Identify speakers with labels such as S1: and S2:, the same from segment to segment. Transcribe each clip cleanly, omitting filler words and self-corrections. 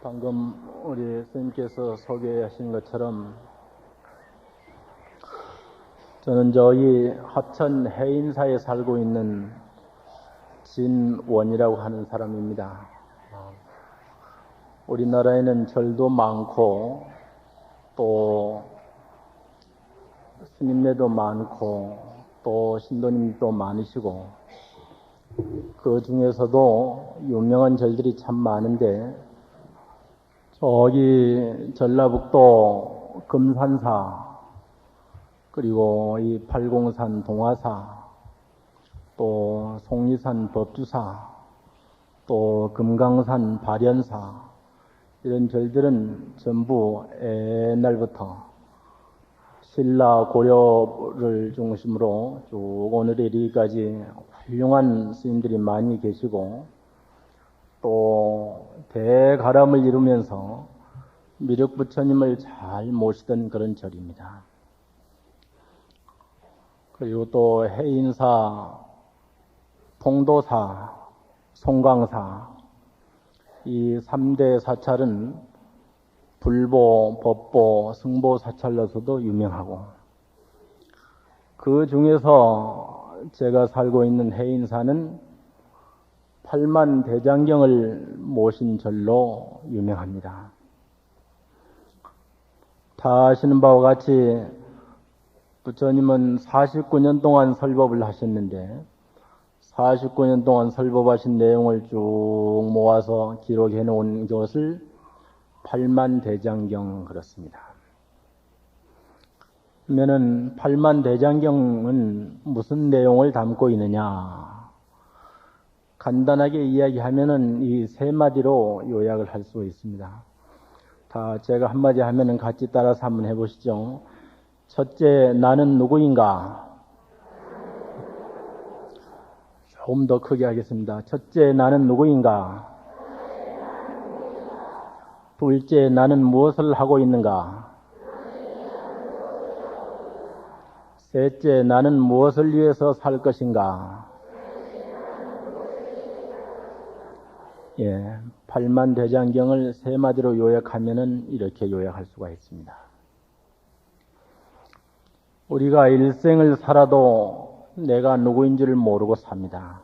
S1: 방금 우리 스님께서 소개하신 것처럼 저는 저희 합천 해인사에 살고 있는 진원이라고 하는 사람입니다. 우리나라에는 절도 많고 또 스님네도 많고 또 신도님도 많으시고 그 중에서도 유명한 절들이 참 많은데 저기 전라북도 금산사 그리고 이 팔공산 동화사 또 속리산 법주사 또 금강산 발현사 이런 절들은 전부 옛날부터 신라 고려를 중심으로 쭉 오늘에 이르기까지 훌륭한 스님들이 많이 계시고 또 대가람을 이루면서 미륵부처님을 잘 모시던 그런 절입니다. 그리고 또 해인사, 통도사, 송광사 이 3대 사찰은 불보, 법보, 승보 사찰로서도 유명하고 그 중에서 제가 살고 있는 해인사는 8만 대장경을 모신 절로 유명합니다. 다 아시는 바와 같이 부처님은 49년 동안 설법을 하셨는데 49년 동안 설법하신 내용을 쭉 모아서 기록해 놓은 것을 8만 대장경 그렇습니다. 그러면은 8만 대장경은 무슨 내용을 담고 있느냐? 간단하게 이야기하면은 이 세 마디로 요약을 할 수 있습니다. 다 제가 한마디 하면은 같이 따라서 한번 해보시죠. 첫째, 나는 누구인가? 조금 더 크게 하겠습니다. 첫째, 나는 누구인가? 둘째, 나는 무엇을 하고 있는가? 셋째, 나는 무엇을 위해서 살 것인가? 예, 8만 대장경을 세 마디로 요약하면은 이렇게 요약할 수가 있습니다. 우리가 일생을 살아도 내가 누구인지를 모르고 삽니다.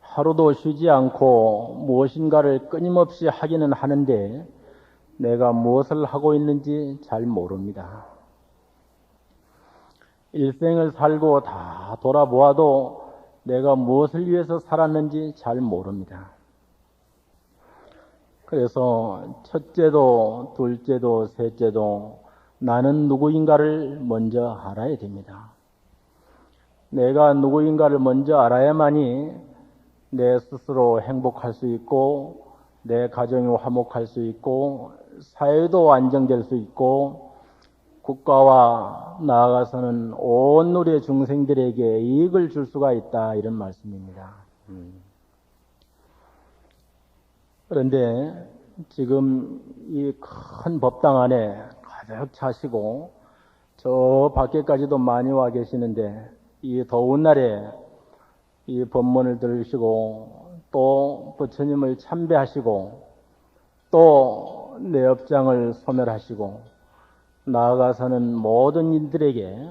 S1: 하루도 쉬지 않고 무엇인가를 끊임없이 하기는 하는데 내가 무엇을 하고 있는지 잘 모릅니다. 일생을 살고 다 돌아보아도 내가 무엇을 위해서 살았는지 잘 모릅니다. 그래서 첫째도 둘째도 셋째도 나는 누구인가를 먼저 알아야 됩니다. 내가 누구인가를 먼저 알아야만이 내 스스로 행복할 수 있고 내 가정이 화목할 수 있고 사회도 안정될 수 있고 국가와 나아가서는 온 우리의 중생들에게 이익을 줄 수가 있다 이런 말씀입니다. 그런데 지금 이 큰 법당 안에 가득 차시고 저 밖에까지도 많이 와 계시는데 이 더운 날에 이 법문을 들으시고 또 부처님을 참배하시고 또 내 업장을 소멸하시고 나아가서는 모든 이들에게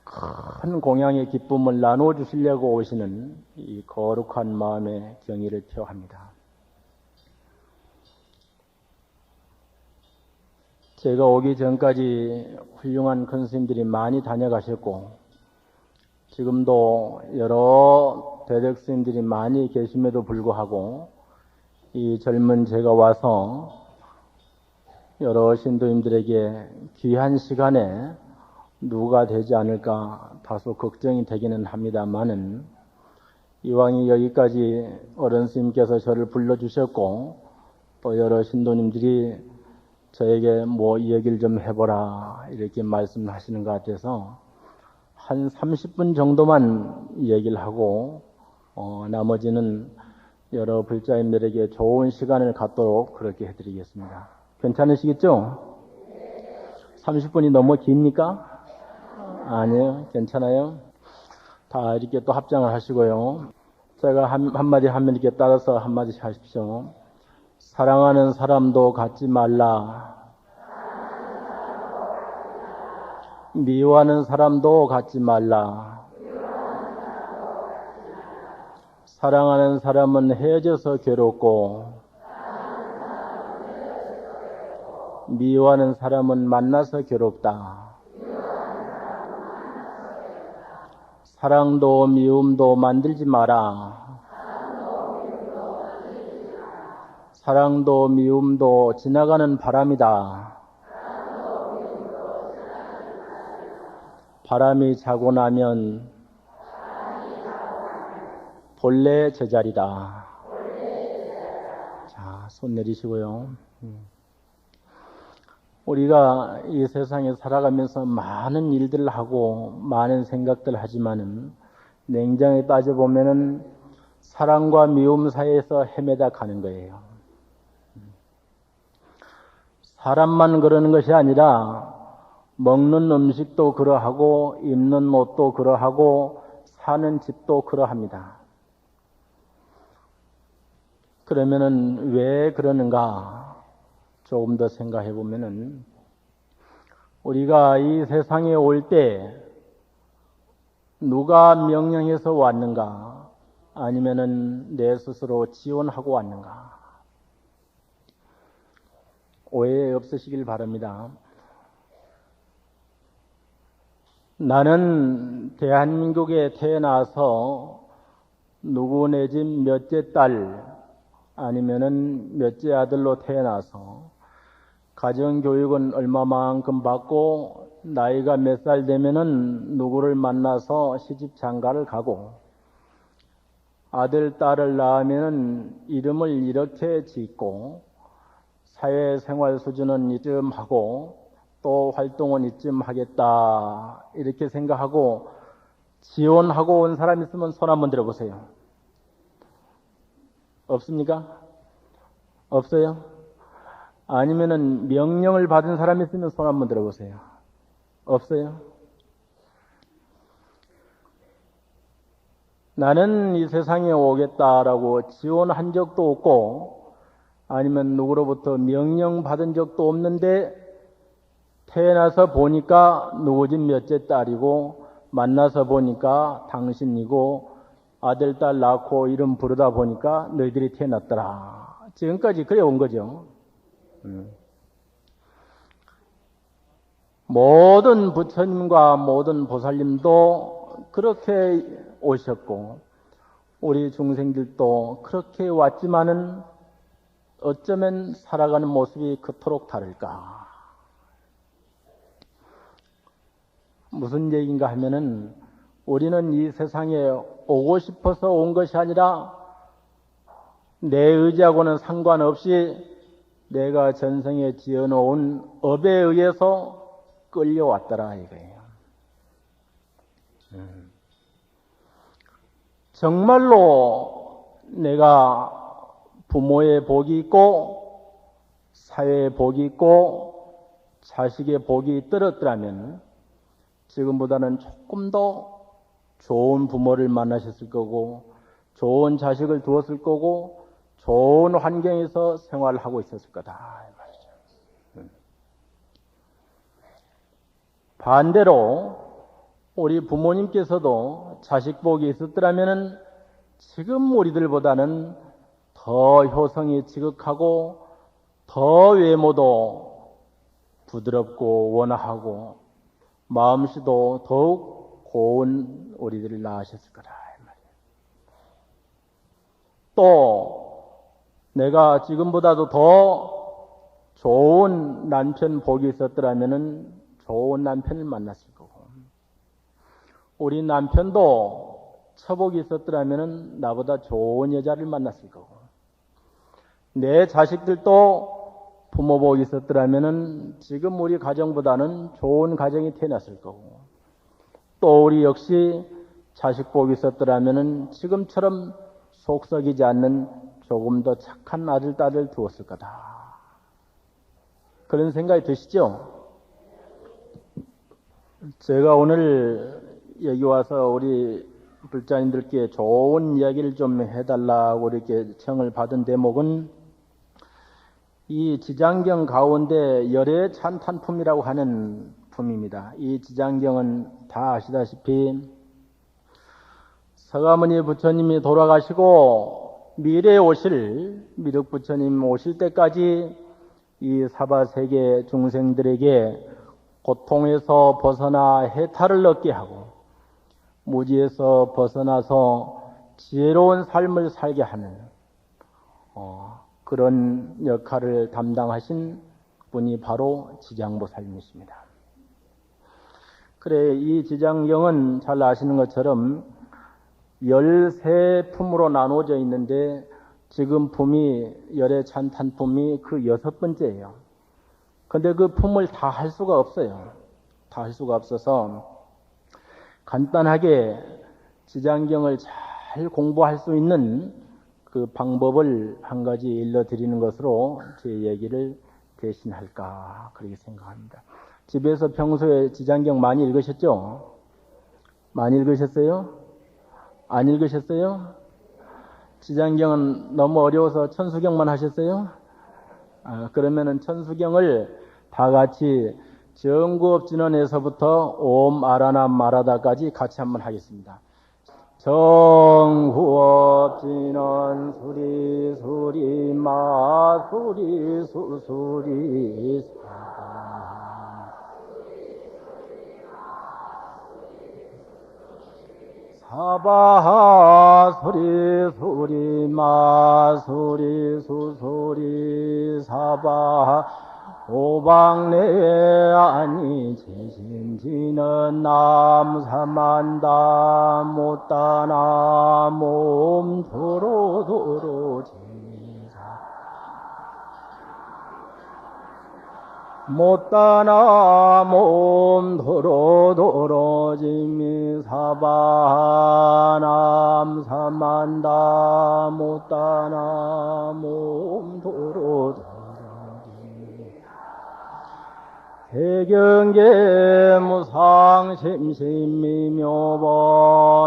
S1: 큰 공양의 기쁨을 나누어 주시려고 오시는 이 거룩한 마음의 경의를 표합니다. 제가 오기 전까지 훌륭한 큰 스님들이 많이 다녀가셨고 지금도 여러 대덕 스님들이 많이 계심에도 불구하고 이 젊은 제가 와서 여러 신도님들에게 귀한 시간에 누가 되지 않을까 다소 걱정이 되기는 합니다만은 이왕이 여기까지 어른 스님께서 저를 불러주셨고 또 여러 신도님들이 저에게 뭐 이 얘기를 좀 해보라 이렇게 말씀하시는 것 같아서 한 30분 정도만 얘기를 하고 나머지는 여러 불자님들에게 좋은 시간을 갖도록 그렇게 해드리겠습니다. 괜찮으시겠죠? 30분이 너무 깁니까? 아니요, 괜찮아요. 다 이렇게 또 합장을 하시고요. 제가 한마디 하면 이렇게 따라서 한마디씩 하십시오. 사랑하는 사람도 갖지 말라. 미워하는 사람도 갖지 말라. 사랑하는 사람은 헤어져서 괴롭고 미워하는 사람은 만나서 괴롭다. 사랑도 미움도 만들지 마라. 사랑도 미움도 지나가는 바람이다. 바람이 자고 나면 본래 제자리다. 자, 손 내리시고요. 우리가 이 세상에 살아가면서 많은 일들을 하고 많은 생각들을 하지만은 냉정히 따져보면은 사랑과 미움 사이에서 헤매다 가는 거예요. 사람만 그러는 것이 아니라 먹는 음식도 그러하고 입는 옷도 그러하고 사는 집도 그러합니다. 그러면은 왜 그러는가 조금 더 생각해 보면은 우리가 이 세상에 올 때 누가 명령해서 왔는가 아니면은 내 스스로 지원하고 왔는가 오해 없으시길 바랍니다. 나는 대한민국에 태어나서 누구 내 집 몇째 딸 아니면은 몇째 아들로 태어나서 가정교육은 얼마만큼 받고 나이가 몇 살 되면은 누구를 만나서 시집 장가를 가고 아들 딸을 낳으면은 이름을 이렇게 짓고 사회생활 수준은 이쯤 하고 또 활동은 이쯤 하겠다 이렇게 생각하고 지원하고 온 사람 있으면 손 한번 들어보세요. 없습니까? 없어요? 아니면은 명령을 받은 사람이 있으면 손 한번 들어보세요. 없어요? 나는 이 세상에 오겠다라고 지원한 적도 없고 아니면 누구로부터 명령 받은 적도 없는데 태어나서 보니까 누구 집 몇째 딸이고 만나서 보니까 당신이고 아들 딸 낳고 이름 부르다 보니까 너희들이 태어났더라. 지금까지 그래 온 거죠. 모든 부처님과 모든 보살님도 그렇게 오셨고 우리 중생들도 그렇게 왔지만은 어쩌면 살아가는 모습이 그토록 다를까? 무슨 얘기인가 하면은 우리는 이 세상에 오고 싶어서 온 것이 아니라 내 의지하고는 상관없이 내가 전생에 지어놓은 업에 의해서 끌려왔더라 이거예요. 정말로 내가 부모의 복이 있고 사회의 복이 있고 자식의 복이 떨어뜨라면 지금보다는 조금 더 좋은 부모를 만나셨을 거고 좋은 자식을 두었을 거고 좋은 환경에서 생활을 하고 있었을 거다. 반대로 우리 부모님께서도 자식 복이 있었더라면 지금 우리들보다는 더 효성이 지극하고 더 외모도 부드럽고 원화하고 마음씨도 더욱 고운 우리들을 낳으셨을 거다. 또 내가 지금보다도 더 좋은 남편 복이 있었더라면 좋은 남편을 만났을 거고 우리 남편도 처복이 있었더라면 나보다 좋은 여자를 만났을 거고 내 자식들도 부모복이 있었더라면 지금 우리 가정보다는 좋은 가정이 태어났을 거고 또 우리 역시 자식복이 있었더라면 지금처럼 속썩이지 않는 조금 더 착한 아들, 딸을 두었을 거다. 그런 생각이 드시죠? 제가 오늘 여기 와서 우리 불자님들께 좋은 이야기를 좀 해달라고 이렇게 청을 받은 대목은 이 지장경 가운데 열애 찬탄품이라고 하는 품입니다. 이 지장경은 다 아시다시피 서가모니 부처님이 돌아가시고 미래에 오실 미륵 부처님 오실 때까지 이 사바세계 중생들에게 고통에서 벗어나 해탈을 얻게 하고 무지에서 벗어나서 지혜로운 삶을 살게 하는 그런 역할을 담당하신 분이 바로 지장보살님이십니다. 그래, 이 지장경은 잘 아시는 것처럼 13품으로 나누어져 있는데 지금 품이 열애 찬탄품이 그 6번째예요. 근데 그 품을 다 할 수가 없어요. 다 할 수가 없어서 간단하게 지장경을 잘 공부할 수 있는 그 방법을 한 가지 일러드리는 것으로 제 얘기를 대신할까 그렇게 생각합니다. 집에서 평소에 지장경 많이 읽으셨죠? 많이 읽으셨어요? 안 읽으셨어요? 지장경은 너무 어려워서 천수경만 하셨어요? 그러면은 천수경을 다 같이 정구업진원에서부터 옴 아라남 마라다까지 같이 한번 하겠습니다. 정구업진원 수리 수리 마 수리 수수리 사바 수리 수리 마 수리 수수리 사바 오방내 아니 제신지는 남사만다 못다나 몸 도로도로 제사 못다나 몸 도로도로 지미사바 남사만다 못다나 몸 도로도로 해경계 무상 심심미묘법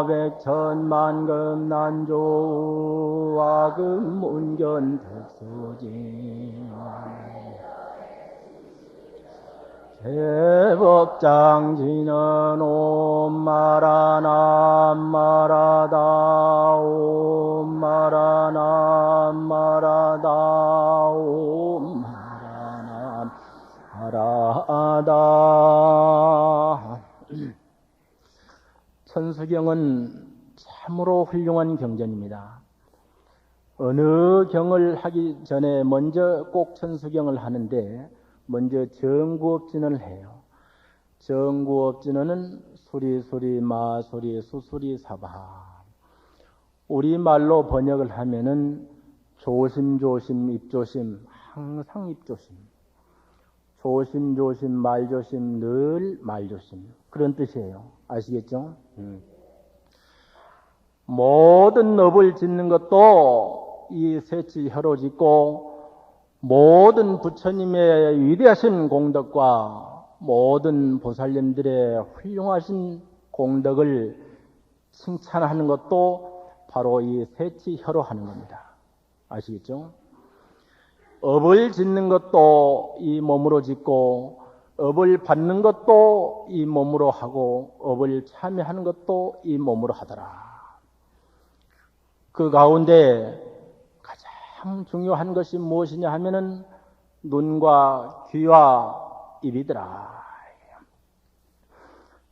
S1: 백천만금 난조 와금 문견 특수진 제법장지는 옴마라남 마라다 옴마라남 마라다 옴마라남 마라다. 천수경은 참으로 훌륭한 경전입니다. 어느 경을 하기 전에 먼저 꼭 천수경을 하는데 먼저 정구업진원을 해요. 정구업진원은 수리수리 마수리 수수리 사바. 우리말로 번역을 하면은 조심조심 입조심 항상 입조심. 조심조심 말조심 늘 말조심. 그런 뜻이에요. 아시겠죠? 모든 업을 짓는 것도 이 셋이 혀로 짓고 모든 부처님의 위대하신 공덕과 모든 보살님들의 훌륭하신 공덕을 칭찬하는 것도 바로 이 셋이 혀로 하는 겁니다. 아시겠죠? 업을 짓는 것도 이 몸으로 짓고 업을 받는 것도 이 몸으로 하고 업을 참여하는 것도 이 몸으로 하더라. 그 가운데 가장 중요한 것이 무엇이냐 하면은 눈과 귀와 입이더라.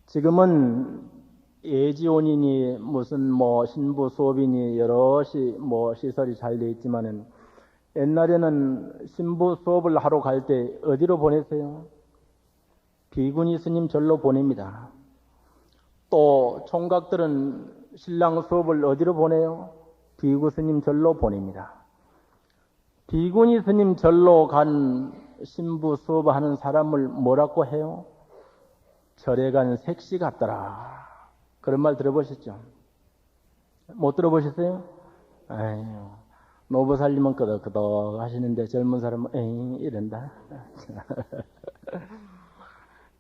S1: 지금은 예지원이니 무슨 신부 수업이니 여럿이 시설이 잘 돼 있지만은 옛날에는 신부 수업을 하러 갈 때 어디로 보냈어요? 비구니 스님 절로 보냅니다. 또 총각들은 신랑 수업을 어디로 보내요? 비구 스님 절로 보냅니다. 비구니 스님 절로 간 신부 수업하는 사람을 뭐라고 해요? 절에 간 색시 같더라. 그런 말 들어보셨죠? 못 들어보셨어요? 아유, 노보살님은 끄덕끄덕 하시는데 젊은 사람은 에잉 이런다.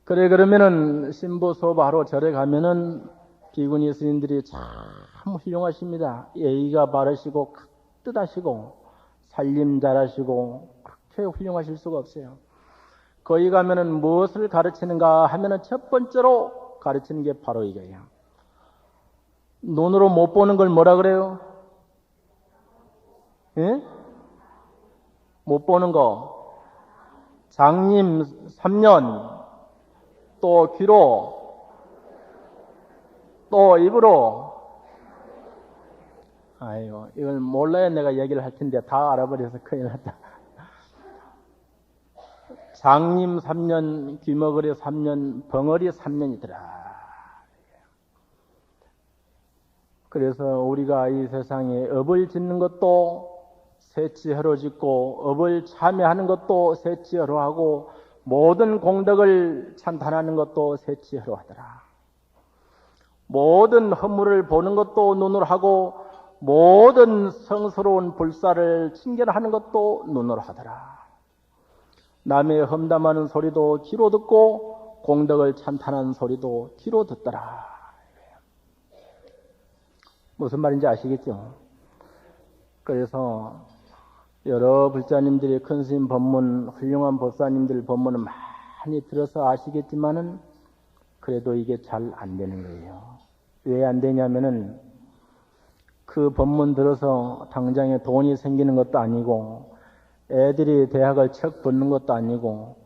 S1: 그래, 그러면은 신부 수업하러 절에 가면은 비구니 스님들이 참 훌륭하십니다. 예의가 바르시고 뜻하시고 살림 잘하시고 그렇게 훌륭하실 수가 없어요. 거기 가면은 무엇을 가르치는가 하면은 첫 번째로 가르치는 게 바로 이거예요. 눈으로 못 보는 걸 뭐라 그래요? 예? 못 보는 거. 장님 3년, 또 귀로, 또 입으로. 아이고, 이걸 몰라야 내가 얘기를 할 텐데 다 알아버려서 큰일 났다. 장님 3년, 귀머거리 3년, 벙어리 3년이더라. 그래서 우리가 이 세상에 업을 짓는 것도 세치하러 짓고, 업을 참여하는 것도 세치하러 하고, 모든 공덕을 찬탄하는 것도 세치하러 하더라. 모든 허물을 보는 것도 눈으로 하고, 모든 성스러운 불사를 친견하는 것도 눈으로 하더라. 남의 험담하는 소리도 귀로 듣고 공덕을 찬탄하는 소리도 귀로 듣더라. 무슨 말인지 아시겠죠? 그래서 여러 불자님들이 큰 스님 법문, 훌륭한 법사님들 법문을 많이 들어서 아시겠지만은 그래도 이게 잘 안 되는 거예요. 왜 안 되냐면은 그 법문 들어서 당장에 돈이 생기는 것도 아니고, 애들이 대학을 척 붙는 것도 아니고,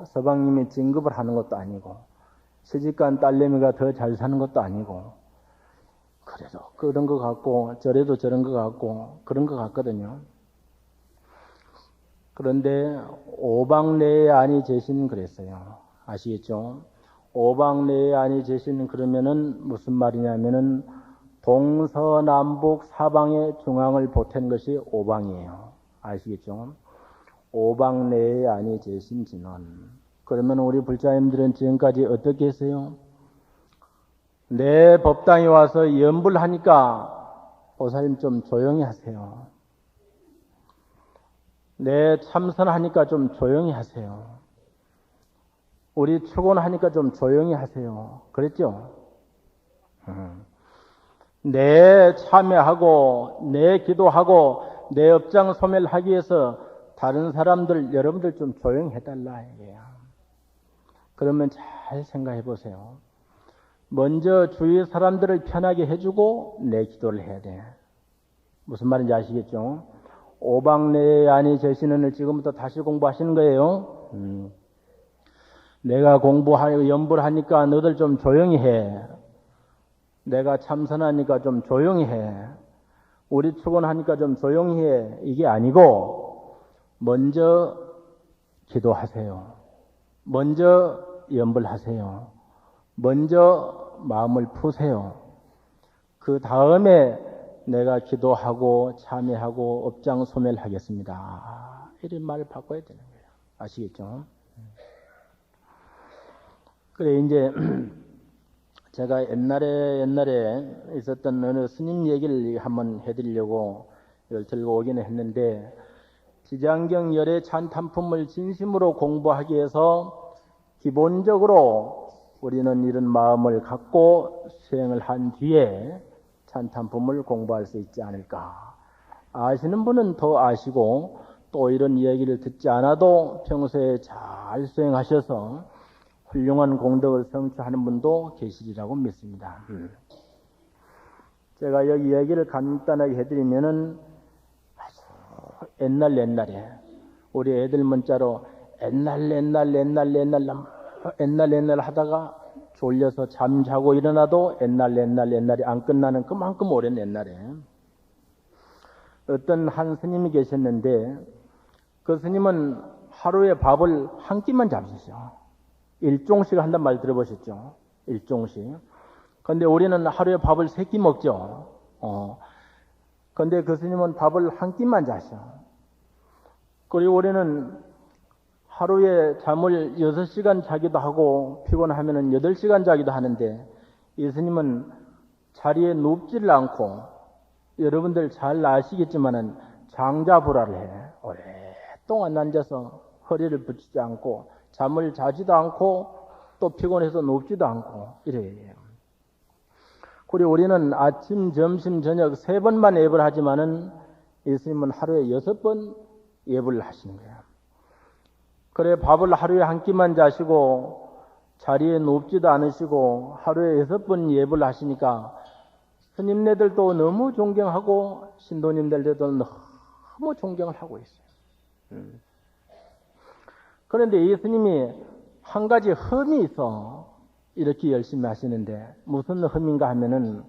S1: 서방님이 진급을 하는 것도 아니고, 시집간 딸내미가 더 잘 사는 것도 아니고, 그래도 그런 것 같고, 저래도 저런 것 같고, 그런 것 같거든요. 그런데 오방내에 아니 제신 그랬어요. 아시겠죠? 오방내에 아니 제신 그러면은 무슨 말이냐면은 동서남북 사방의 중앙을 보탠 것이 오방이에요. 아시겠죠? 오방내에 아니 제신 진원. 그러면 우리 불자님들은 지금까지 어떻게 했어요? 내 법당에 와서 연불하니까 보살님 좀 조용히 하세요. 내 참선하니까 좀 조용히 하세요. 우리 축원하니까 좀 조용히 하세요. 그랬죠? 내 참여하고 내 기도하고 내 업장 소멸하기 위해서 다른 사람들, 여러분들 좀 조용히 해달라 이게요. 그러면 잘 생각해 보세요. 먼저 주위 사람들을 편하게 해주고 내 기도를 해야 돼. 무슨 말인지 아시겠죠? 오방내에 아니 제신은을 지금부터 다시 공부하시는 거예요. 내가 공부하고 연불 하니까 너들 좀 조용히 해. 내가 참선하니까 좀 조용히 해. 우리 축원하니까 좀 조용히 해. 이게 아니고 먼저 기도하세요. 먼저 연불하세요. 먼저 마음을 푸세요. 그 다음에 내가 기도하고 참여하고 업장 소멸하겠습니다. 이런 말을 바꿔야 되는 거예요. 아시겠죠? 그래 이제 제가 옛날에 있었던 어느 스님 얘기를 한번 해드리려고 이걸 들고 오기는 했는데, 지장경 열의 찬탄품을 진심으로 공부하기 위해서 기본적으로 우리는 이런 마음을 갖고 수행을 한 뒤에 찬탄품을 공부할 수 있지 않을까. 아시는 분은 더 아시고 또 이런 이야기를 듣지 않아도 평소에 잘 수행하셔서 훌륭한 공덕을 성취하는 분도 계시리라고 믿습니다. 제가 여기 얘기를 간단하게 해드리면은 아주 옛날에 우리 애들 문자로 옛날 하다가 졸려서 잠자고 일어나도 옛날이 안 끝나는 그만큼 오랜 옛날에 어떤 한 스님이 계셨는데, 그 스님은 하루에 밥을 한 끼만 잡수셔. 일종씩 한단 말 들어보셨죠? 일종씩. 근데 우리는 하루에 밥을 3끼 먹죠. 근데 그 스님은 밥을 한 끼만 자셔. 그리고 우리는 하루에 잠을 6시간 자기도 하고 피곤하면은 8시간 자기도 하는데, 이 스님은 자리에 눕지를 않고, 여러분들 잘 아시겠지만은 장자불화를 해. 오랫동안 앉아서 허리를 붙이지 않고 잠을 자지도 않고 또 피곤해서 눕지도 않고 이래요. 그리고 우리는 아침, 점심, 저녁 3번만 앱을 하지만은 이 스님은 하루에 6번 예불을 하시는 거예요. 그래 밥을 하루에 한 끼만 자시고 자리에 눕지도 않으시고 하루에 6번 예불을 하시니까 스님네들도 너무 존경하고 신도님들도 너무 존경을 하고 있어요. 그런데 이 스님이 한 가지 흠이 있어 이렇게 열심히 하시는데 무슨 흠인가 하면은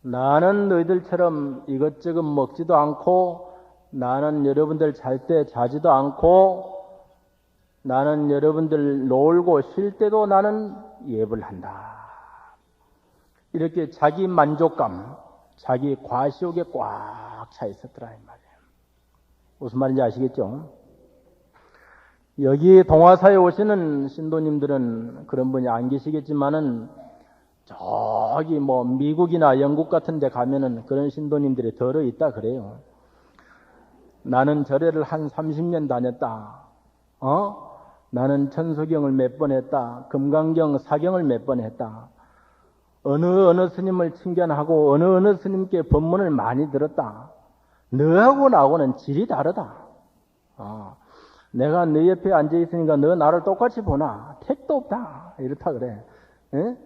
S1: 나는 너희들처럼 이것저것 먹지도 않고 나는 여러분들 잘 때 자지도 않고 나는 여러분들 놀고 쉴 때도 나는 예불 한다. 이렇게 자기 만족감, 자기 과시욕에 꽉 차 있었더라 이 말이에요. 무슨 말인지 아시겠죠? 여기 동화사에 오시는 신도님들은 그런 분이 안 계시겠지만은 저기 뭐 미국이나 영국 같은 데 가면은 그런 신도님들이 덜어 있다 그래요. 나는 절에를 한 30년 다녔다. 나는 천수경을 몇 번 했다. 금강경, 사경을 몇 번 했다. 어느 스님을 칭견하고 어느 스님께 법문을 많이 들었다. 너하고 나하고는 질이 다르다. 내가 너 옆에 앉아있으니까 너 나를 똑같이 보나? 택도 없다. 이렇다 그래. 에?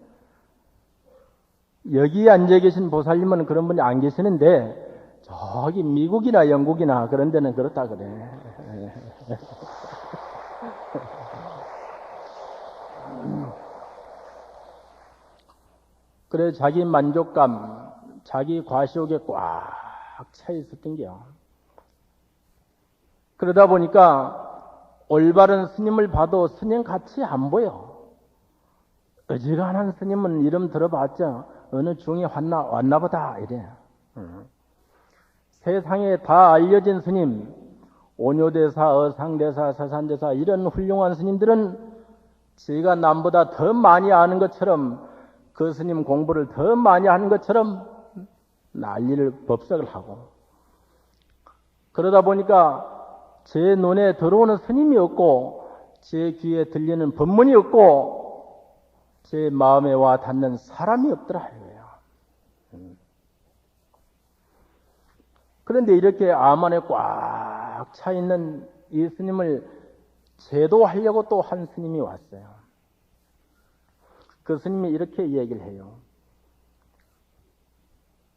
S1: 여기 앉아 계신 보살님은 그런 분이 안 계시는데 저기 미국이나 영국이나 그런 데는 그렇다 그래. 그래 자기 만족감, 자기 과시욕에 꽉 차 있었던 게요. 그러다 보니까 올바른 스님을 봐도 스님 같이 안 보여. 어지간한 스님은 이름 들어봤자 어느 중에 왔나 보다 이래. 세상에 다 알려진 스님, 오뇨대사, 어상대사, 서산대사 이런 훌륭한 스님들은 제가 남보다 더 많이 아는 것처럼 그 스님 공부를 더 많이 하는 것처럼 난리를 법석을 하고 그러다 보니까 제 눈에 들어오는 스님이 없고 제 귀에 들리는 법문이 없고 제 마음에 와 닿는 사람이 없더라 이거예요. 그런데 이렇게 암 안에 꽉 차 있는 이 스님을 제도하려고 또 한 스님이 왔어요. 그 스님이 이렇게 얘기를 해요.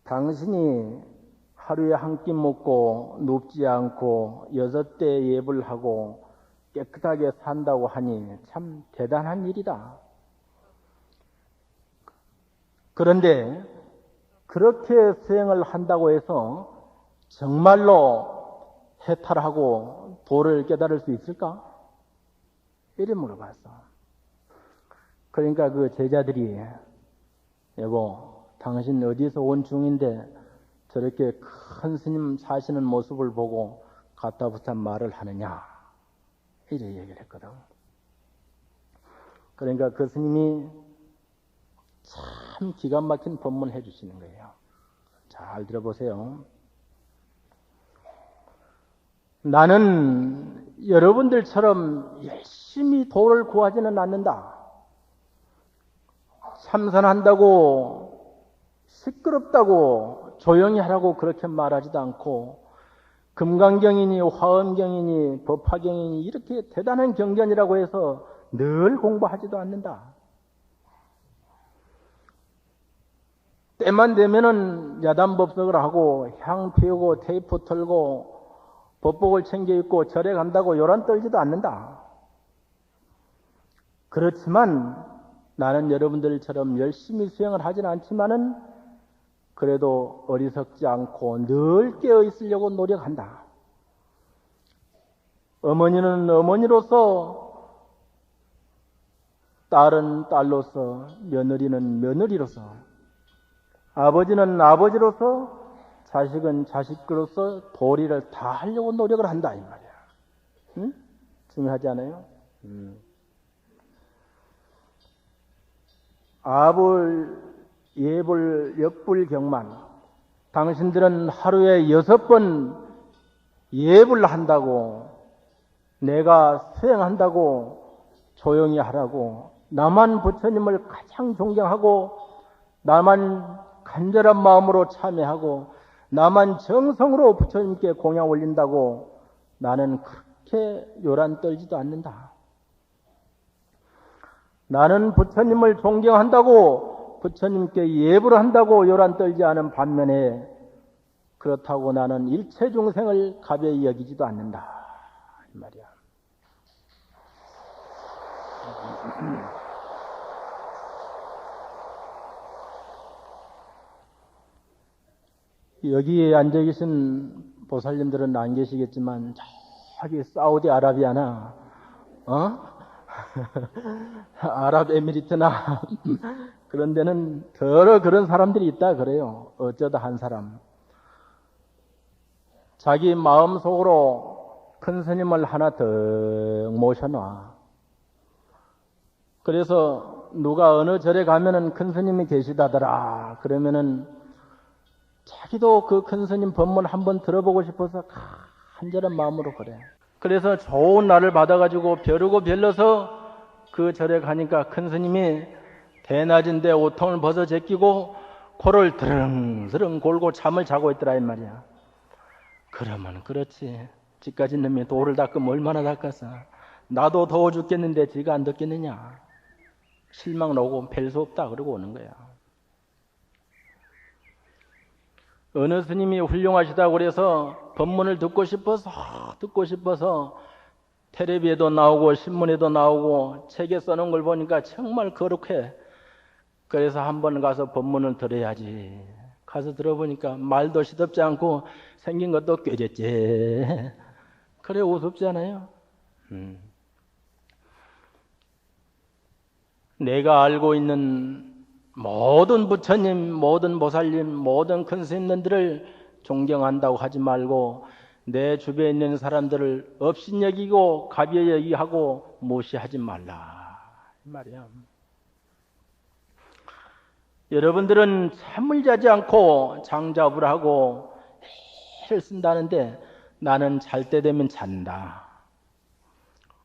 S1: 당신이 하루에 한 끼 먹고 눕지 않고 6대 예불 하고 깨끗하게 산다고 하니 참 대단한 일이다. 그런데 그렇게 수행을 한다고 해서 정말로 해탈하고 도를 깨달을 수 있을까? 이래 물어봤어. 그러니까 그 제자들이 여보 당신 어디서 온 중인데 저렇게 큰 스님 사시는 모습을 보고 가타부타 말을 하느냐 이래 얘기를 했거든. 그러니까 그 스님이 참 기가 막힌 법문을 해주시는 거예요. 잘 들어보세요. 나는 여러분들처럼 열심히 도를 구하지는 않는다. 참선한다고 시끄럽다고 조용히 하라고 그렇게 말하지도 않고 금강경이니 화엄경이니 법화경이니 이렇게 대단한 경전이라고 해서 늘 공부하지도 않는다. 때만 되면은 야단법석을 하고 향 피우고 테이프 털고 법복을 챙겨 입고 절에 간다고 요란 떨지도 않는다. 그렇지만 나는 여러분들처럼 열심히 수행을 하진 않지만은 그래도 어리석지 않고 늘 깨어 있으려고 노력한다. 어머니는 어머니로서, 딸은 딸로서, 며느리는 며느리로서, 아버지는 아버지로서, 자식은 자식으로서 도리를 다 하려고 노력을 한다 이 말이야. 응? 중요하지 않아요? 아불, 예불, 역불, 경만. 당신들은 하루에 6번 예불 한다고, 내가 수행한다고 조용히 하라고, 나만 부처님을 가장 존경하고, 나만 간절한 마음으로 참여하고, 나만 정성으로 부처님께 공양 올린다고 나는 그렇게 요란 떨지도 않는다. 나는 부처님을 존경한다고 부처님께 예불을 한다고 요란 떨지 않은 반면에 그렇다고 나는 일체 중생을 가벼이 여기지도 않는다. 이 말이야. 여기에 앉아 계신 보살님들은 안 계시겠지만 저기 사우디아라비아나 아랍에미리트나 그런 데는 더러 그런 사람들이 있다 그래요. 어쩌다 한 사람 자기 마음속으로 큰 스님을 하나 더 모셔놔. 그래서 누가 어느 절에 가면은 큰 스님이 계시다더라 그러면은 자기도 그 큰 스님 법문 한번 들어보고 싶어서 간절한 마음으로 그래. 그래서 좋은 날을 받아가지고 벼르고 별러서 그 절에 가니까 큰 스님이 대낮인데 옷통을 벗어 제끼고 코를 드릉드릉 골고 잠을 자고 있더라 이 말이야. 그러면 그렇지. 지까지 놈이 도를 닦으면 얼마나 닦았어. 나도 더워 죽겠는데 지가 안 닦겠느냐. 실망 나고 뵐 수 없다 그러고 오는 거야. 어느 스님이 훌륭하시다고 그래서 법문을 듣고 싶어서 텔레비에도 나오고 신문에도 나오고 책에 써놓은 걸 보니까 정말 거룩해. 그래서 한번 가서 법문을 들어야지. 가서 들어보니까 말도 시덥지 않고 생긴 것도 꾀졌지. 그래 우습지 않아요? 내가 알고 있는 모든 부처님, 모든 보살님, 모든 큰 스님들을 존경한다고 하지 말고 내 주변에 있는 사람들을 업신여기고 가벼여기하고 무시하지 말라 이 말이야. 여러분들은 잠을 자지 않고 장잡을 하고 해를 쓴다는데 나는 잘 때 되면 잔다.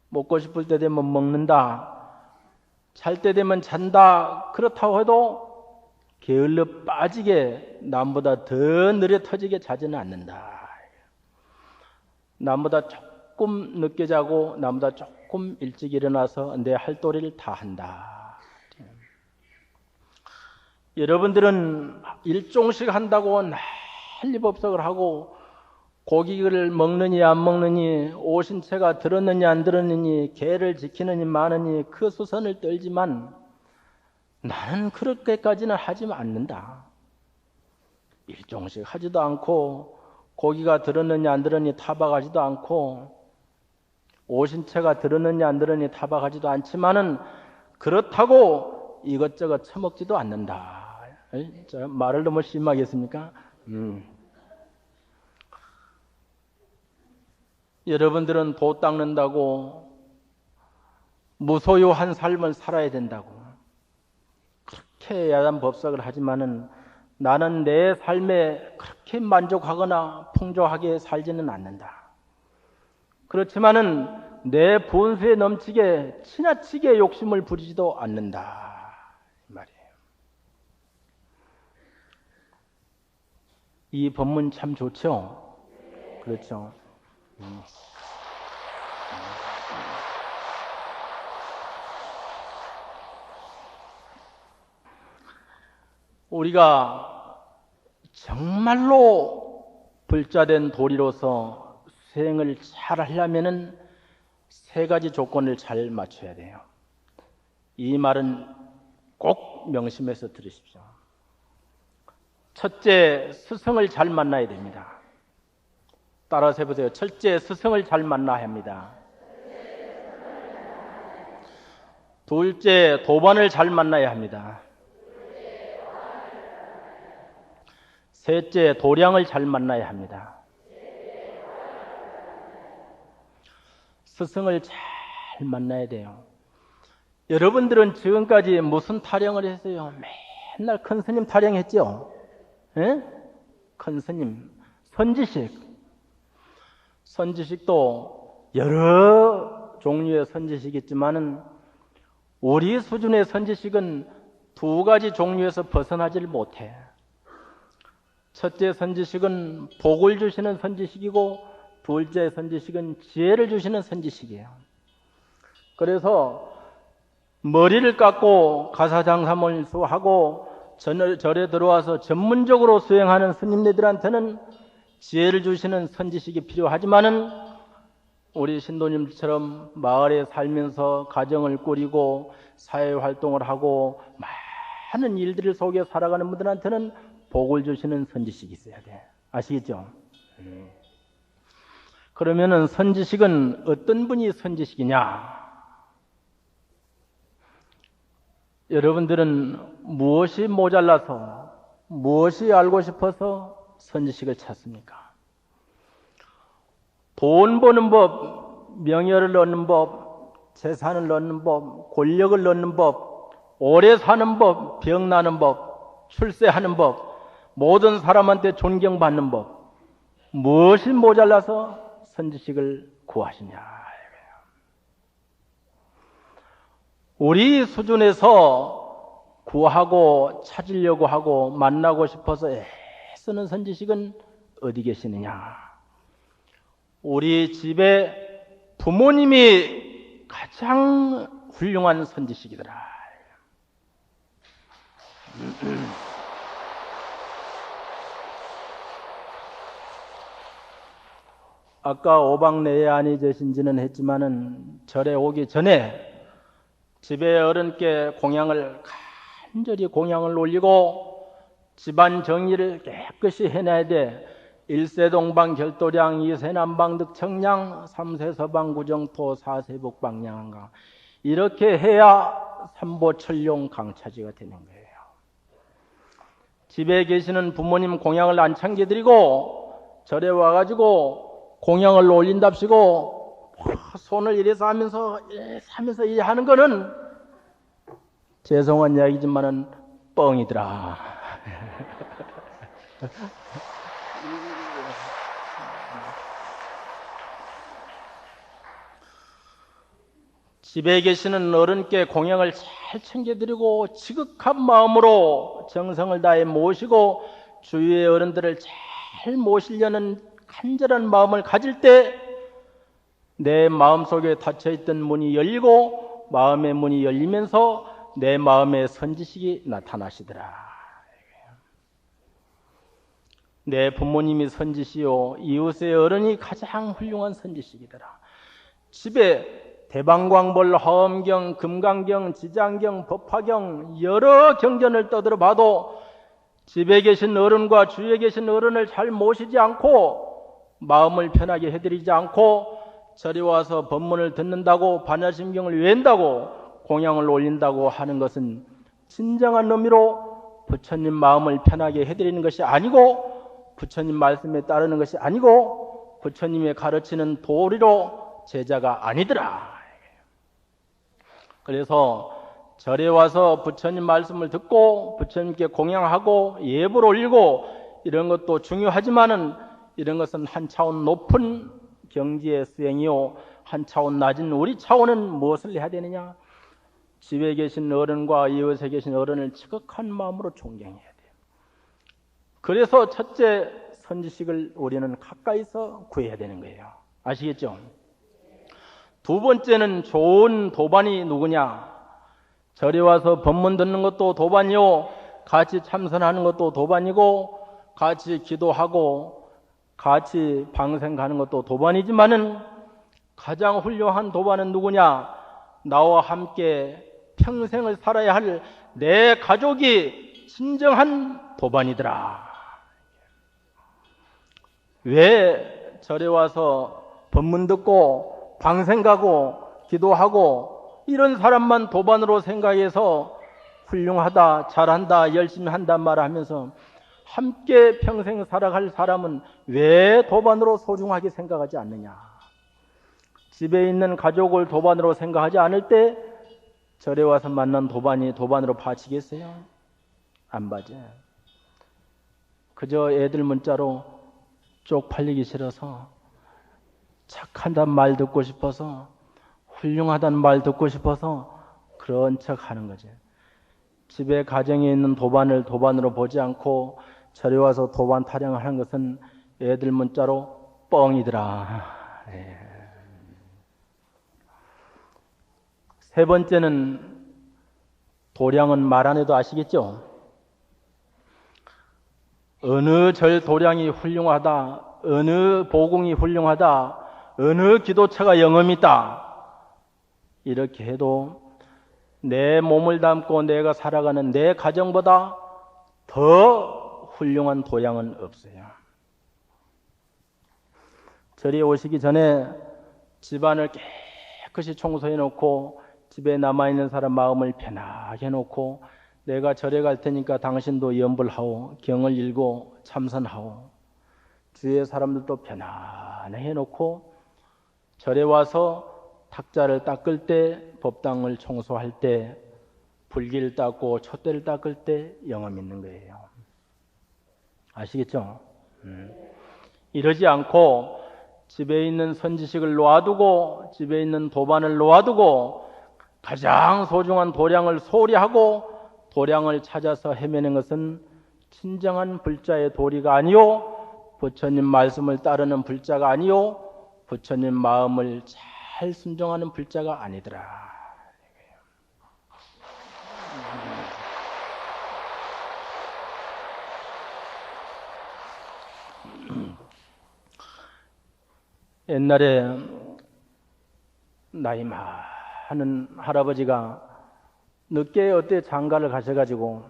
S1: 먹고 싶을 때 되면 먹는다. 잘 때 되면 잔다. 그렇다고 해도 게을러 빠지게 남보다 더 느려 터지게 자지는 않는다. 남보다 조금 늦게 자고 남보다 조금 일찍 일어나서 내 할 도리를 다 한다. 여러분들은 일종씩 한다고 난리법석을 하고 고기를 먹느니 안 먹느니 오신채가 들었느니 안 들었느니 개를 지키느니 마느니 그 수선을 떨지만 나는 그렇게까지는 하지 않는다. 일종씩 하지도 않고 고기가 들었느니 안 들었느니 타박하지도 않고 오신채가 들었느니 안 들었느니 타박하지도 않지만은 그렇다고 이것저것 처먹지도 않는다. 말을 너무 심하게 했습니까? 여러분들은 도 닦는다고 무소유한 삶을 살아야 된다고 그렇게 야단 법석을 하지만은 나는 내 삶에 그렇게 만족하거나 풍조하게 살지는 않는다. 그렇지만은 내 본수에 넘치게 지나치게 욕심을 부리지도 않는다 이 말이에요. 이 법문 참 좋죠? 그렇죠? 우리가 정말로 불자된 도리로서 수행을 잘 하려면은 세 가지 조건을 잘 맞춰야 돼요. 이 말은 꼭 명심해서 들으십시오. 첫째, 스승을 잘 만나야 됩니다. 따라서 해보세요. 첫째, 스승을 잘 만나야 합니다. 둘째, 도반을 잘 만나야 합니다. 셋째, 도량을 잘 만나야 합니다. 스승을 잘 만나야 돼요. 여러분들은 지금까지 무슨 타령을 했어요? 맨날 큰 스님 타령했죠? 예? 큰 스님, 선지식도 여러 종류의 선지식이 있지만은 우리 수준의 선지식은 두 가지 종류에서 벗어나질 못해. 첫째 선지식은 복을 주시는 선지식이고 둘째 선지식은 지혜를 주시는 선지식이에요. 그래서 머리를 깎고 가사장사몰수하고 절에 들어와서 전문적으로 수행하는 스님네들한테는 지혜를 주시는 선지식이 필요하지만은 우리 신도님처럼 마을에 살면서 가정을 꾸리고 사회활동을 하고 많은 일들 속에 살아가는 분들한테는 복을 주시는 선지식이 있어야 돼. 아시겠죠? 그러면은 선지식은 어떤 분이 선지식이냐? 여러분들은 무엇이 모자라서 무엇이 알고 싶어서 선지식을 찾습니까? 돈 버는 법, 명예를 얻는 법, 재산을 얻는 법, 권력을 얻는 법, 오래 사는 법, 병 나는 법, 출세하는 법, 모든 사람한테 존경받는 법, 무엇이 모자라서 선지식을 구하시냐? 우리 수준에서 구하고 찾으려고 하고 만나고 싶어서 애쓰는 선지식은 어디 계시느냐? 우리 집에 부모님이 가장 훌륭한 선지식이더라. 아까 오박내에 계신지는 했지만은 절에 오기 전에 집에 어른께 공양을 간절히 공양을 올리고 집안 정리를 깨끗이 해놔야 돼. 1세 동방 결도량, 2세 남방 득청량, 3세 서방 구정토, 4세 북방량한강. 이렇게 해야 삼보철용 강차지가 되는 거예요. 집에 계시는 부모님 공양을 안 챙겨드리고 절에 와가지고 공양을 올린답시고 손을 이래서 하면서 이 하는 거는 죄송한 이야기지만은 뻥이더라. 집에 계시는 어른께 공양을 잘 챙겨드리고 지극한 마음으로 정성을 다해 모시고 주위의 어른들을 잘 모시려는 간절한 마음을 가질 때 내 마음속에 닫혀있던 문이 열리고 마음의 문이 열리면서 내 마음의 선지식이 나타나시더라. 내 부모님이 선지시요 이웃의 어른이 가장 훌륭한 선지식이더라. 집에 대방광벌, 화엄경, 금강경, 지장경, 법화경 여러 경전을 떠들어 봐도 집에 계신 어른과 주위에 계신 어른을 잘 모시지 않고 마음을 편하게 해드리지 않고 절에 와서 법문을 듣는다고 반야심경을 외운다고 공양을 올린다고 하는 것은 진정한 의미로 부처님 마음을 편하게 해드리는 것이 아니고 부처님 말씀에 따르는 것이 아니고 부처님의 가르치는 도리로 제자가 아니더라. 그래서 절에 와서 부처님 말씀을 듣고 부처님께 공양하고 예불 올리고 이런 것도 중요하지만은 이런 것은 한 차원 높은 경지의 수행이요 한 차원 낮은 우리 차원은 무엇을 해야 되느냐? 집에 계신 어른과 이웃에 계신 어른을 지극한 마음으로 존경해야 돼요. 그래서 첫째 선지식을 우리는 가까이서 구해야 되는 거예요. 아시겠죠? 두 번째는 좋은 도반이 누구냐? 절에 와서 법문 듣는 것도 도반이요 같이 참선하는 것도 도반이고 같이 기도하고 같이 방생 가는 것도 도반이지만은 가장 훌륭한 도반은 누구냐? 나와 함께 평생을 살아야 할 내 가족이 진정한 도반이더라. 왜 절에 와서 법문 듣고 방생 가고 기도하고 이런 사람만 도반으로 생각해서 훌륭하다, 잘한다, 열심히 한단 말을 하면서 함께 평생 살아갈 사람은 왜 도반으로 소중하게 생각하지 않느냐? 집에 있는 가족을 도반으로 생각하지 않을 때 절에 와서 만난 도반이 도반으로 바치겠어요? 안 봐죠. 그저 애들 문자로 쪽팔리기 싫어서 착한단 말 듣고 싶어서 훌륭하단 말 듣고 싶어서 그런 척 하는 거죠. 집에 가정에 있는 도반을 도반으로 보지 않고 절에 와서 도반 타령을 하는 것은 애들 문자로 뻥이더라. 예. 세 번째는 도량은 말 안 해도 아시겠죠? 어느 절 도량이 훌륭하다, 어느 보궁이 훌륭하다, 어느 기도처가 영험이 있다, 이렇게 해도 내 몸을 담고 내가 살아가는 내 가정보다 더 훌륭한 도량은 없어요. 절에 오시기 전에 집안을 깨끗이 청소해 놓고 집에 남아있는 사람 마음을 편하게 해놓고 내가 절에 갈 테니까 당신도 염불하오, 경을 읽고 참선하오, 주위의 사람들도 편안하게 해놓고 절에 와서 탁자를 닦을 때, 법당을 청소할 때, 불기를 닦고 촛대를 닦을 때 영험 있는 거예요. 아시겠죠? 이러지 않고 집에 있는 선지식을 놓아두고 집에 있는 도반을 놓아두고 가장 소중한 도량을 소홀히 하고 도량을 찾아서 헤매는 것은 진정한 불자의 도리가 아니요, 부처님 말씀을 따르는 불자가 아니요, 부처님 마음을 잘 순종하는 불자가 아니더라. 옛날에 나이 많은 할아버지가 늦게 어때 장가를 가셔가지고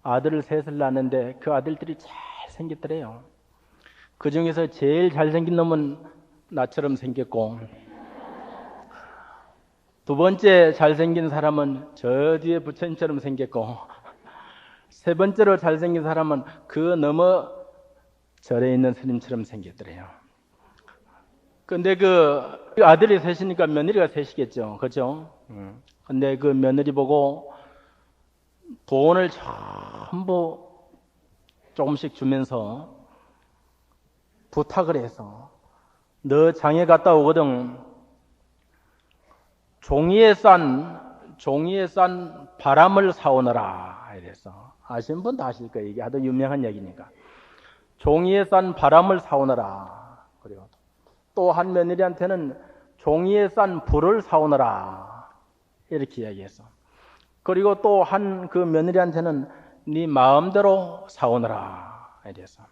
S1: 아들을 셋을 낳았는데 그 아들들이 잘 생겼더래요. 그 중에서 제일 잘생긴 놈은 나처럼 생겼고, 두 번째 잘생긴 사람은 저 뒤에 부처님처럼 생겼고, 세 번째로 잘생긴 사람은 그 너머 절에 있는 스님처럼 생겼더래요. 근데 그 아들이 셋이니까 며느리가 셋이겠죠. 그죠? 근데 그 며느리 보고 돈을 전부 조금씩 주면서 부탁을 해서 너 장에 갔다 오거든. 종이에 싼 바람을 사오너라. 이래서 아시는 분도 아실 거예요. 이게 아주 유명한 얘기니까. 종이에 싼 바람을 사오너라. 그리고 또 한 며느리한테는 종이에 싼 불을 사오너라. 이렇게 이야기했어. 그리고 또 한 그 며느리한테는 네 마음대로 사오너라. 이래서.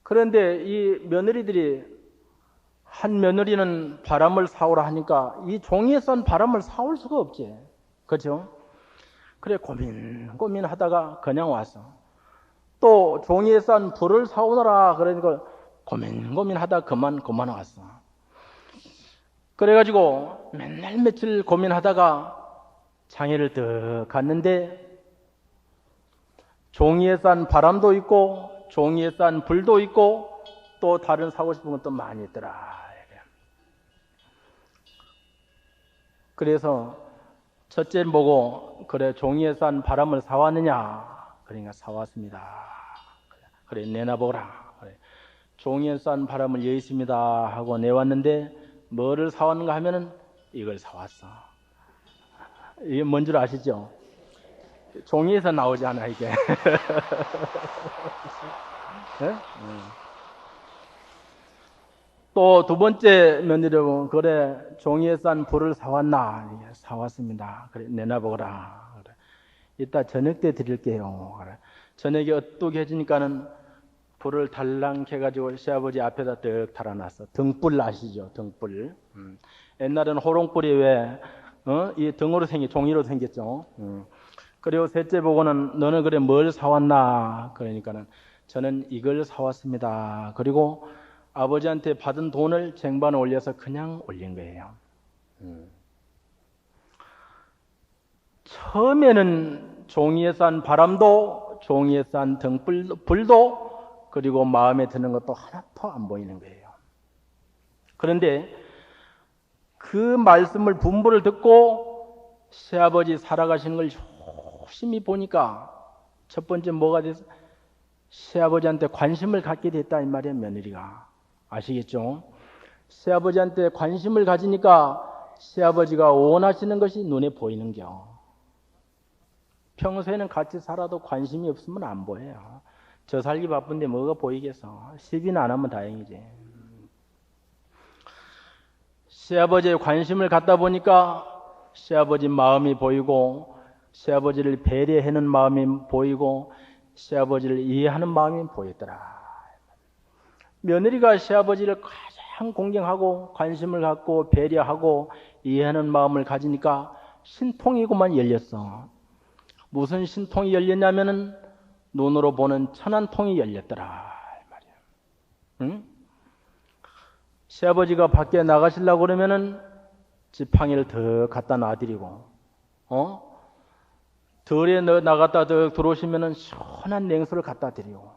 S1: 그런데 이 며느리들이 한 며느리는 바람을 사오라 하니까 이 종이에 싼 바람을 사올 수가 없지. 그렇죠? 그래 고민하다가 그냥 왔어. 또 종이에 싼 불을 사오너라 그러니까 고민하다 그만 왔어. 그래가지고 맨날 며칠 고민하다가 장애를 더 갔는데 종이에 싼 바람도 있고 종이에 싼 불도 있고 또 다른 사고 싶은 것도 많이 있더라. 그래서 첫째 보고 그래 종이에 싼 바람을 사왔느냐? 그러니까 사왔습니다. 그래 내놔보라. 그래. 종이에 싼 바람을 여기 있습니다 하고 내왔는데 뭐를 사왔는가 하면은 이걸 사왔어. 이게 뭔 줄 아시죠? 종이에서 나오지 않아 이게. 네? 또 두 번째 며느리는 그래 종이에 싼 불을 사왔나? 사왔습니다. 그래 내놔보거라. 그래. 이따 저녁 때 드릴게요. 그래. 저녁에 어둑해지니까는 불을 달랑 해가지고 시아버지 앞에다 떡 달아놨어. 등불 아시죠? 등불. 옛날에는 호롱불이 왜 이 등으로 종이로 생겼죠. 그리고 셋째 보고는 너는 그래 뭘 사왔나? 그러니까는 저는 이걸 사왔습니다. 그리고 아버지한테 받은 돈을 쟁반에 올려서 그냥 올린 거예요. 처음에는 종이에 싼 바람도 종이에 싼 불도 그리고 마음에 드는 것도 하나도 안 보이는 거예요. 그런데 그 말씀을 분부를 듣고 시아버지 살아가시는 걸 조심히 보니까 첫 번째 뭐가 돼서 시아버지한테 관심을 갖게 됐다 이 말이에요. 며느리가. 아시겠죠? 시아버지한테 관심을 가지니까 시아버지가 원하시는 것이 눈에 보이는겨. 평소에는 같이 살아도 관심이 없으면 안 보여요. 저 살기 바쁜데 뭐가 보이겠어. 시비는 안 하면 다행이지. 시아버지의 관심을 갖다 보니까 시아버지 마음이 보이고 시아버지를 배려하는 마음이 보이고 시아버지를 이해하는 마음이 보였더라. 며느리가 시아버지를 가장 공경하고 관심을 갖고 배려하고 이해하는 마음을 가지니까 신통이고만 열렸어. 무슨 신통이 열렸냐면은 눈으로 보는 천안통이 열렸더라 말이야. 응? 시아버지가 밖에 나가시려고 그러면은 지팡이를 더 갖다 놔드리고, 덜에 나갔다 더 들어오시면은 시원한 냉수를 갖다 드리고,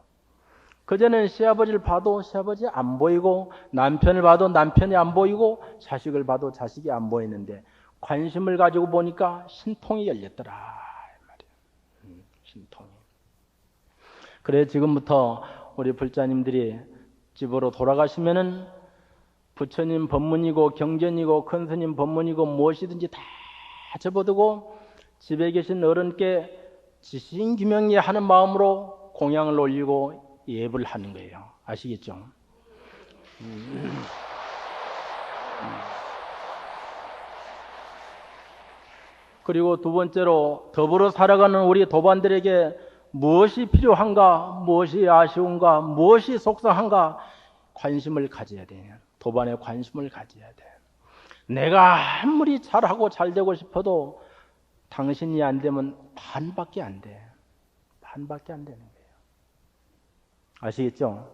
S1: 그전에는 시아버지를 봐도 시아버지 안 보이고, 남편을 봐도 남편이 안 보이고, 자식을 봐도 자식이 안 보이는데, 관심을 가지고 보니까 신통이 열렸더라 말이야. 신통이. 그래 지금부터 우리 불자님들이 집으로 돌아가시면은 부처님 법문이고 경전이고 큰스님 법문이고 무엇이든지 다 접어두고 집에 계신 어른께 지신규명리 하는 마음으로 공양을 올리고 예불을 하는 거예요. 아시겠죠? 그리고 두 번째로 더불어 살아가는 우리 도반들에게 무엇이 필요한가, 무엇이 아쉬운가, 무엇이 속상한가 관심을 가져야 돼요. 도반에 관심을 가져야 돼. 내가 아무리 잘하고 잘되고 싶어도 당신이 안 되면 반밖에 안 돼. 반밖에 안 되는 거예요. 아시겠죠?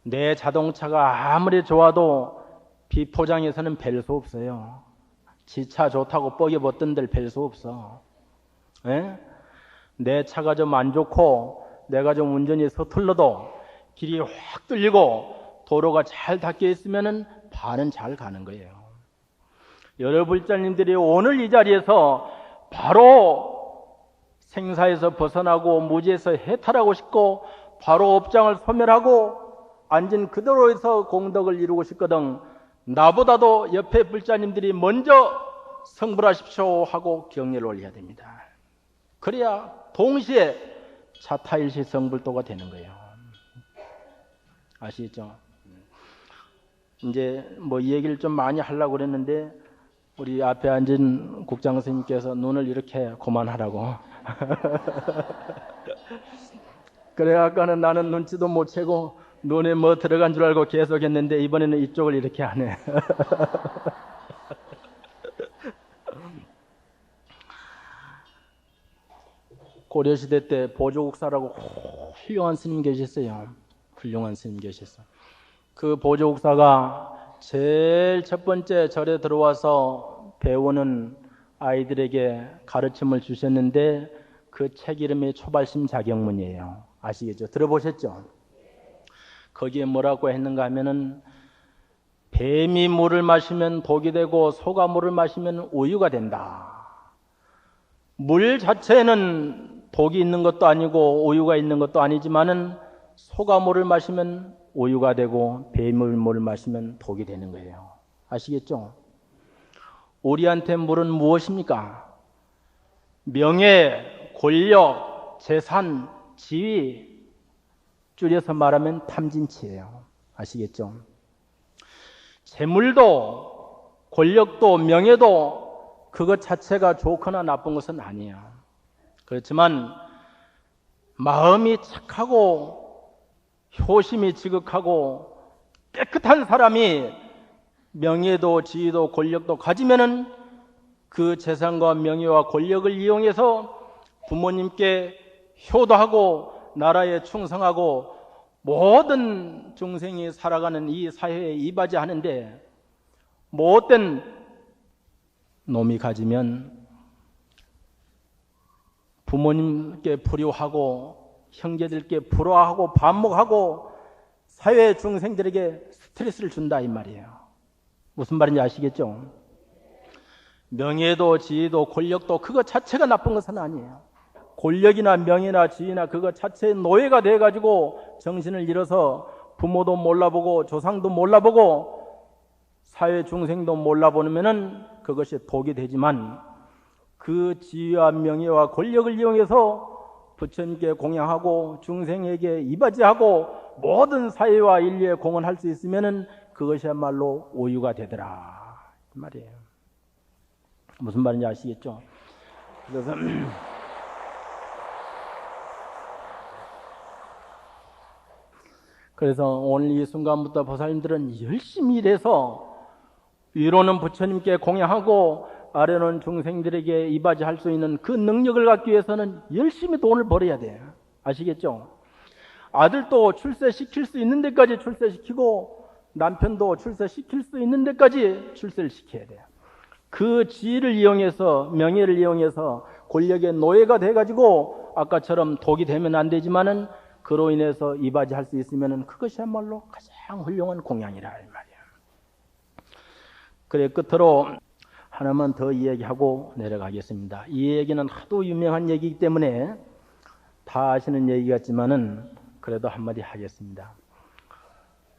S1: 내 자동차가 아무리 좋아도 비포장에서는 별 수 없어요. 지차 좋다고 뻐겨봤던들 별 수 없어. 에? 내 차가 좀 안 좋고 내가 좀 운전이 서툴러도 길이 확 뚫리고 도로가 잘 닦여 있으면은 반은 잘 가는 거예요. 여러분 불자님들이 오늘 이 자리에서 바로 생사에서 벗어나고 무지에서 해탈하고 싶고 바로 업장을 소멸하고 앉은 그대로에서 공덕을 이루고 싶거든 나보다도 옆에 불자님들이 먼저 성불하십시오 하고 경례를 올려야 됩니다. 그래야 동시에 자타일시 성불도가 되는 거예요. 아시겠죠? 이제 뭐 이 얘기를 좀 많이 하려고 그랬는데 우리 앞에 앉은 국장 선생님께서 눈을 이렇게 그만하라고. 그래 아까는 나는 눈치도 못 채고 눈에 뭐 들어간 줄 알고 계속 했는데 이번에는 이쪽을 이렇게 하네. 고려시대 때 보조국사라고 훌륭한 스님 계셨어요. 훌륭한 스님 계셨어. 그 보조국사가 제일 첫 번째 절에 들어와서 배우는 아이들에게 가르침을 주셨는데 그 책 이름이 초발심 자경문이에요. 아시겠죠? 들어보셨죠? 거기에 뭐라고 했는가 하면은 뱀이 물을 마시면 독이 되고 소가 물을 마시면 우유가 된다. 물 자체는 독이 있는 것도 아니고 우유가 있는 것도 아니지만은 소가 물을 마시면 우유가 되고 뱀이 물을 마시면 독이 되는 거예요. 아시겠죠? 우리한테 물은 무엇입니까? 명예, 권력, 재산, 지위, 줄여서 말하면 탐진치예요. 아시겠죠? 재물도 권력도 명예도 그것 자체가 좋거나 나쁜 것은 아니에요. 그렇지만 마음이 착하고 효심이 지극하고 깨끗한 사람이 명예도 지위도 권력도 가지면은 그 재산과 명예와 권력을 이용해서 부모님께 효도하고 나라에 충성하고 모든 중생이 살아가는 이 사회에 이바지하는데 못된 놈이 가지면 부모님께 불효하고 형제들께 불화하고 반목하고 사회 중생들에게 스트레스를 준다 이 말이에요. 무슨 말인지 아시겠죠? 명예도 지위도 권력도 그것 자체가 나쁜 것은 아니에요. 권력이나 명예나 지위나 그것 자체의 노예가 돼가지고 정신을 잃어서 부모도 몰라보고 조상도 몰라보고 사회 중생도 몰라보면은 그것이 독이 되지만 그 지위와 명예와 권력을 이용해서 부처님께 공양하고 중생에게 이바지하고 모든 사회와 인류에 공헌할 수 있으면은 그것이야말로 오유가 되더라 그 말이에요. 무슨 말인지 아시겠죠? 그래서 오늘 이 순간부터 보살님들은 열심히 일해서 위로는 부처님께 공양하고 아래는 중생들에게 이바지할 수 있는 그 능력을 갖기 위해서는 열심히 돈을 벌어야 돼요. 아시겠죠? 아들도 출세시킬 수 있는 데까지 출세시키고 남편도 출세시킬 수 있는 데까지 출세를 시켜야 돼요. 그 지위를 이용해서 명예를 이용해서 권력의 노예가 돼가지고 아까처럼 독이 되면 안 되지만은 그로 인해서 이바지할 수 있으면은 그것이야말로 가장 훌륭한 공양이라 이 말이에요. 그래 끝으로 하나만 더 이야기하고 내려가겠습니다. 이 얘기는 하도 유명한 얘기이기 때문에 다 아시는 얘기 같지만은 그래도 한마디 하겠습니다.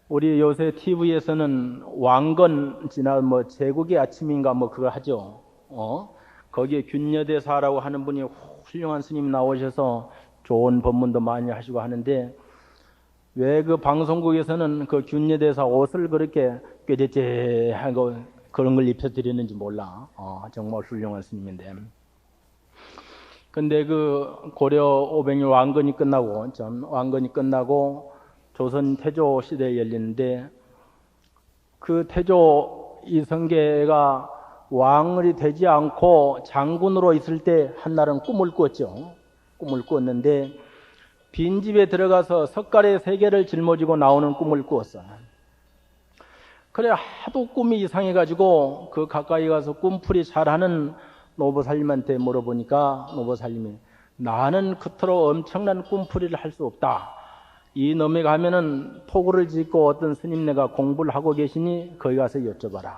S1: 우리 요새 TV에서는 왕건 지나 제국의 아침인가 그걸 하죠. 거기에 균여대사라고 하는 분이 훌륭한 스님 나오셔서 좋은 법문도 많이 하시고 하는데 왜 그 방송국에서는 그 균여대사 옷을 그렇게 꾀대죄하고 그런 걸 입혀드리는지 몰라. 정말 훌륭한 스님인데. 근데 그 고려 500년 왕건이 끝나고 조선 태조 시대에 열리는데 그 태조 이성계가 왕이 되지 않고 장군으로 있을 때 한날은 꿈을 꿨죠. 꿈을 꿨는데 빈집에 들어가서 석가래 3개를 짊어지고 나오는 꿈을 꾸었어. 그래 하도 꿈이 이상해가지고 그 가까이 가서 꿈풀이 잘하는 노보살님한테 물어보니까 노보살님이 나는 그토록 엄청난 꿈풀이를 할 수 없다. 이 놈에 가면은 토구를 짓고 어떤 스님네가 공부를 하고 계시니 거기 가서 여쭤봐라.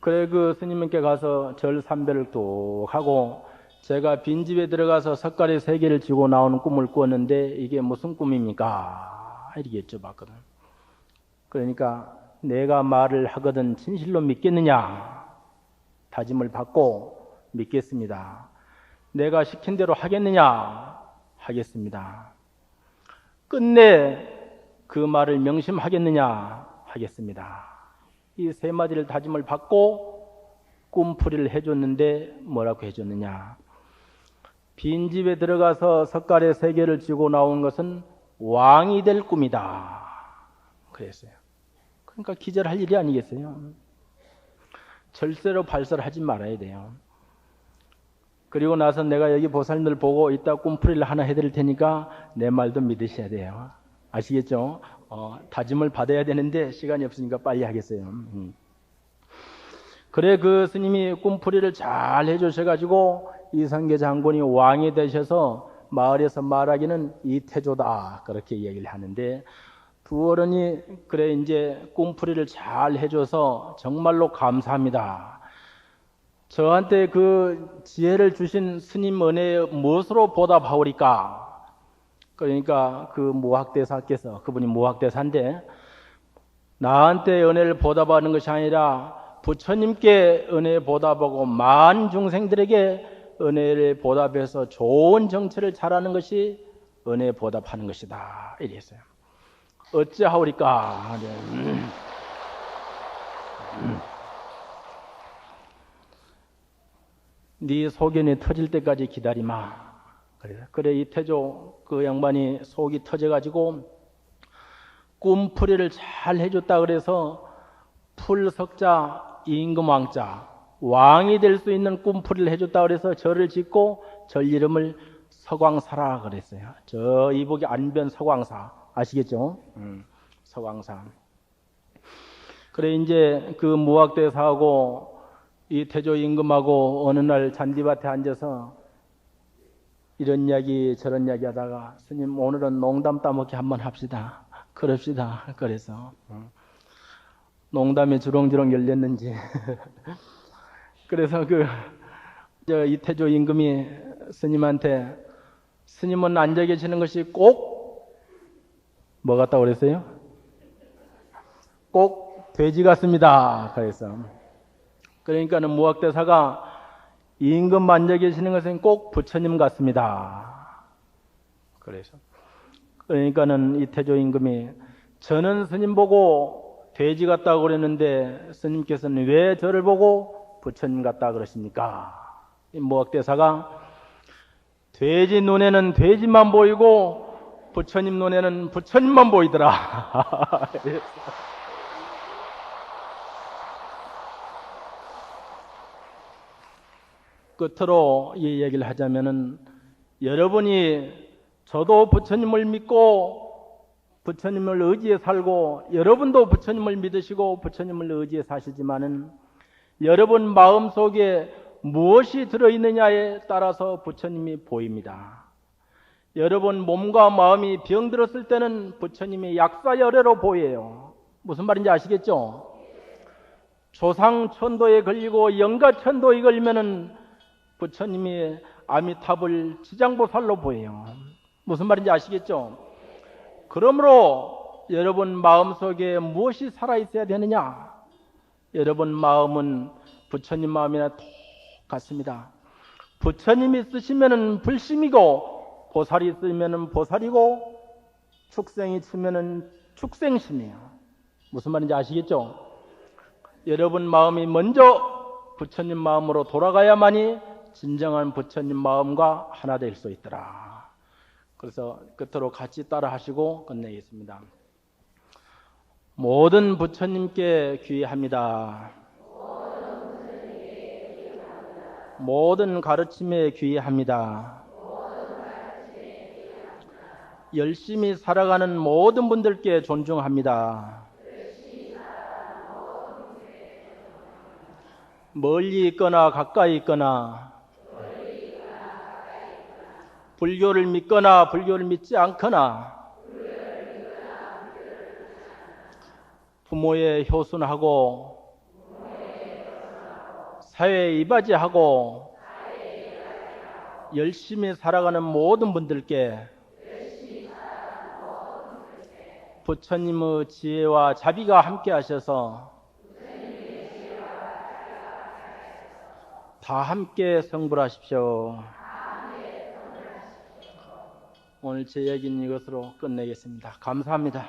S1: 그래 그 스님께 가서 절 3배를 뚝 하고 제가 빈집에 들어가서 석가래 3개를 쥐고 나오는 꿈을 꾸었는데 이게 무슨 꿈입니까? 이렇게 여쭤봤거든. 그러니까 내가 말을 하거든 진실로 믿겠느냐? 다짐을 받고 믿겠습니다. 내가 시킨 대로 하겠느냐? 하겠습니다. 끝내 그 말을 명심하겠느냐? 하겠습니다. 이 3마디를 다짐을 받고 꿈풀이를 해줬는데 뭐라고 해줬느냐? 빈집에 들어가서 석가래 3개를 쥐고 나온 것은 왕이 될 꿈이다. 그랬어요. 그러니까 기절할 일이 아니겠어요? 절대로 발설하지 말아야 돼요. 그리고 나서 내가 여기 보살님들 보고 이따 꿈풀이를 하나 해드릴 테니까 내 말도 믿으셔야 돼요. 아시겠죠? 다짐을 받아야 되는데 시간이 없으니까 빨리 하겠어요. 그래 그 스님이 꿈풀이를 잘 해주셔가지고 이성계 장군이 왕이 되셔서 마을에서 말하기는 이태조다 그렇게 얘기를 하는데 두 어른이 그래 이제 꿈풀이를 잘 해줘서 정말로 감사합니다. 저한테 그 지혜를 주신 스님 은혜에 무엇으로 보답하오리까? 그러니까 그 무학대사께서 그분이 무학대사인데 나한테 은혜를 보답하는 것이 아니라 부처님께 은혜 보답하고 많은 중생들에게 은혜를 보답해서 좋은 정체를 잘하는 것이 은혜 보답하는 것이다. 이랬어요. 어찌하오리까? 네 소견이 터질 때까지 기다리마. 그래 이태조 그 양반이 속이 터져가지고 꿈풀이를 잘 해줬다 그래서 풀석자 임금왕자 왕이 될 수 있는 꿈풀이를 해줬다 그래서 절을 짓고 절 이름을 서광사라 그랬어요. 저 이북이 안변 서광사 아시겠죠? 서광사. 그래 이제 그 무학대사하고 이 태조 임금하고 어느 날 잔디밭에 앉아서 이런 이야기 저런 이야기 하다가 스님 오늘은 농담 따먹기 한번 합시다. 그럽시다. 그래서 농담이 주렁주렁 열렸는지 그래서 이태조 임금이 스님한테 스님은 앉아 계시는 것이 꼭 뭐 같다고 그랬어요? 꼭 돼지 같습니다. 그래서 그러니까는 무학대사가 임금 앉아 계시는 것은 꼭 부처님 같습니다. 그러니까는 이 태조 임금이 저는 스님 보고 돼지 같다고 그랬는데 스님께서는 왜 저를 보고 부처님 같다 그러십니까? 이 무학대사가 돼지 눈에는 돼지만 보이고 부처님 눈에는 부처님만 보이더라. 끝으로 이 얘기를 하자면은 여러분이 저도 부처님을 믿고 부처님을 의지해 살고 여러분도 부처님을 믿으시고 부처님을 의지해 사시지만은 여러분 마음속에 무엇이 들어있느냐에 따라서 부처님이 보입니다. 여러분 몸과 마음이 병들었을 때는 부처님이 약사열애로 보여요. 무슨 말인지 아시겠죠? 조상천도에 걸리고 영가천도에 걸리면은 부처님이 아미타불 지장보살로 보여요. 무슨 말인지 아시겠죠? 그러므로 여러분 마음속에 무엇이 살아있어야 되느냐? 여러분 마음은 부처님 마음이나 똑같습니다. 부처님이 쓰시면은 불심이고 보살이 쓰면은 보살이고 축생이 쓰면은 축생심이에요. 무슨 말인지 아시겠죠? 여러분 마음이 먼저 부처님 마음으로 돌아가야만이 진정한 부처님 마음과 하나 될 수 있더라. 그래서 끝으로 같이 따라 하시고 끝내겠습니다. 모든 부처님께 귀의합니다. 모든 가르침에 귀의합니다. 열심히 살아가는 모든 분들께 존중합니다. 멀리 있거나 가까이 있거나 불교를 믿거나 불교를 믿지 않거나 부모에 효순하고 사회에 이바지하고 열심히 살아가는 모든 분들께 부처님의 지혜와 자비가 함께 하셔서 다 함께 성불하십시오. 오늘 제 얘기는 이것으로 끝내겠습니다. 감사합니다.